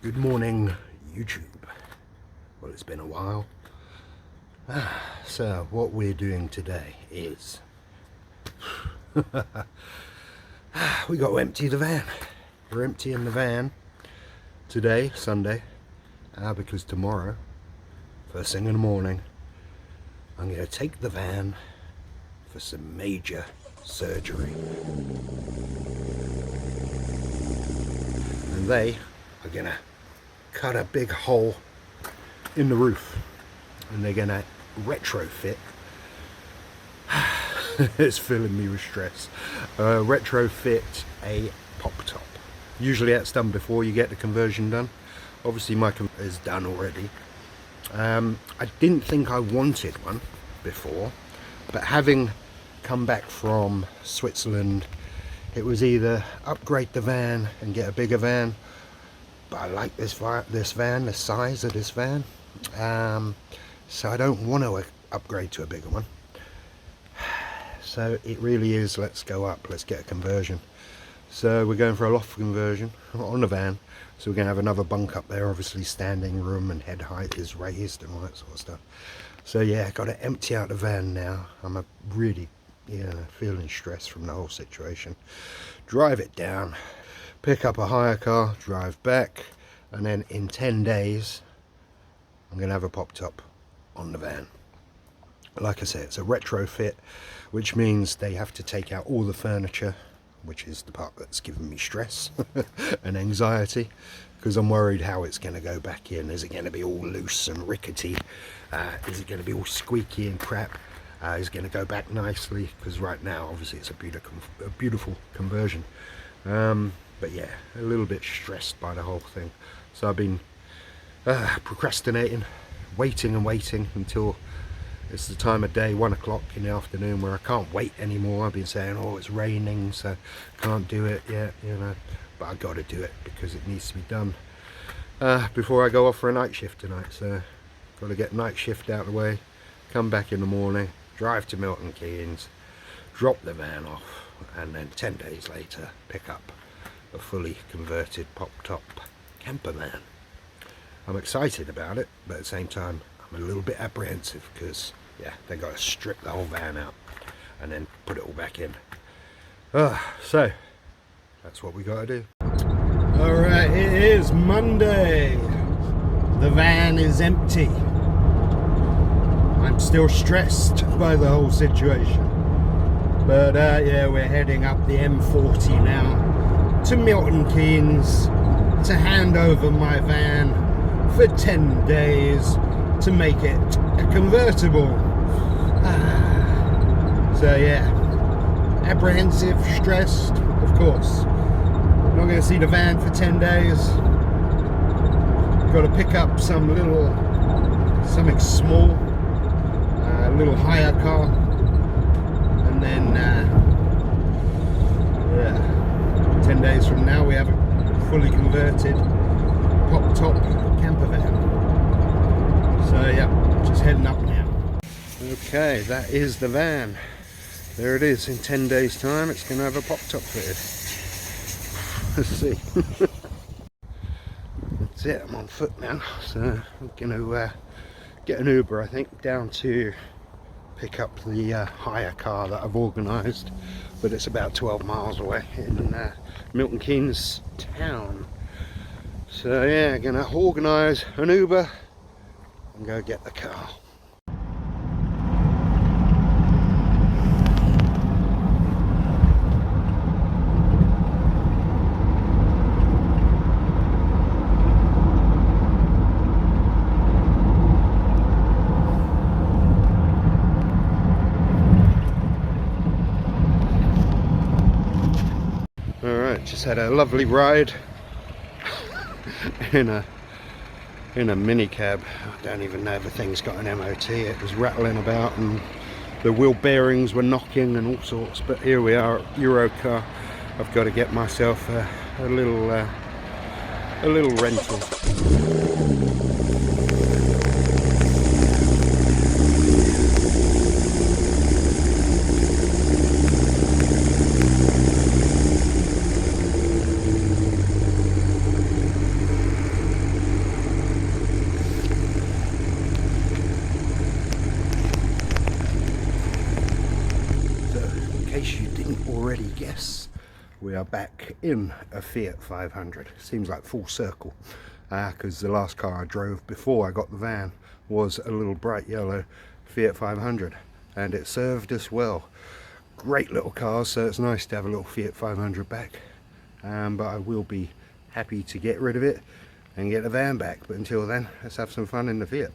Good morning, YouTube. Well, it's been a while. So what we're doing today is we got to empty the van. We're emptying the van today, Sunday, because tomorrow, first thing in the morning, I'm going to take the van for some major surgery. And they are going to cut a big hole in the roof and they're going to retrofit. It's filling me with stress. Retrofit a pop top. Usually that's done before you get the conversion done. Obviously my conversion is done already. I didn't think I wanted one before, but having come back from Switzerland, it was either upgrade the van and get a bigger van, but I like this van, the size of this van, so I don't want to upgrade to a bigger one. So it really is, let's go up, let's get a conversion. So we're going for a loft conversion on the van, so we're going to have another bunk up there. Obviously standing room and head height is raised and all that sort of stuff. So yeah, got to empty out the van now. I'm really feeling stressed from the whole situation. Drive it down, pick up a hire car, drive back, and then in 10 days I'm going to have a pop top on the van. Like I said, it's a retrofit, which means they have to take out all the furniture, which is the part that's giving me stress and anxiety, because I'm worried how it's going to go back in. Is it going to be all loose and rickety? Is it going to be all squeaky and crap? Is it going to go back nicely? Because right now obviously it's a beautiful conversion, but yeah, a little bit stressed by the whole thing. So I've been procrastinating, waiting until it's the time of day, 1 o'clock in the afternoon, where I can't wait anymore. I've been saying, oh, it's raining, so can't do it yet, but I got to do it because it needs to be done before I go off for a night shift tonight. So got to get night shift out of the way, come back in the morning, drive to Milton Keynes, drop the van off, and then 10 days later pick up a fully converted pop-top campervan. I'm excited about it, but at the same time I'm a little bit apprehensive because they got to strip the whole van out and then put it all back in. So that's what we got to do. Alright, it is Monday. The van is empty. I'm still stressed by the whole situation, but yeah, we're heading up the M40 now to Milton Keynes to hand over my van for 10 days to make it a convertible. So yeah, apprehensive, stressed, of course. Not going to see the van for 10 days. Got to pick up something small, a little hire car, and then 10 days from now we have a fully converted pop-top campervan. So yeah, just heading up now. Okay, that is the van. There it is. In 10 days time it's going to have a pop-top fitted. Let's see. That's it, I'm on foot now, so I'm going to get an Uber, I think, down to pick up the hire car that I've organised, but it's about 12 miles away in Milton Keynes town. So yeah, going to organise an Uber and go get the car. Alright, just had a lovely ride in a mini cab. I don't even know if the thing's got an MOT. It was rattling about and the wheel bearings were knocking and all sorts, but here we are at Eurocar. I've got to get myself a little rental. already guess, we are back in a Fiat 500. Seems like full circle, because the last car I drove before I got the van was a little bright yellow Fiat 500, and it served us well. Great little car, so it's nice to have a little Fiat 500 back, but I will be happy to get rid of it and get the van back. But until then, let's have some fun in the Fiat.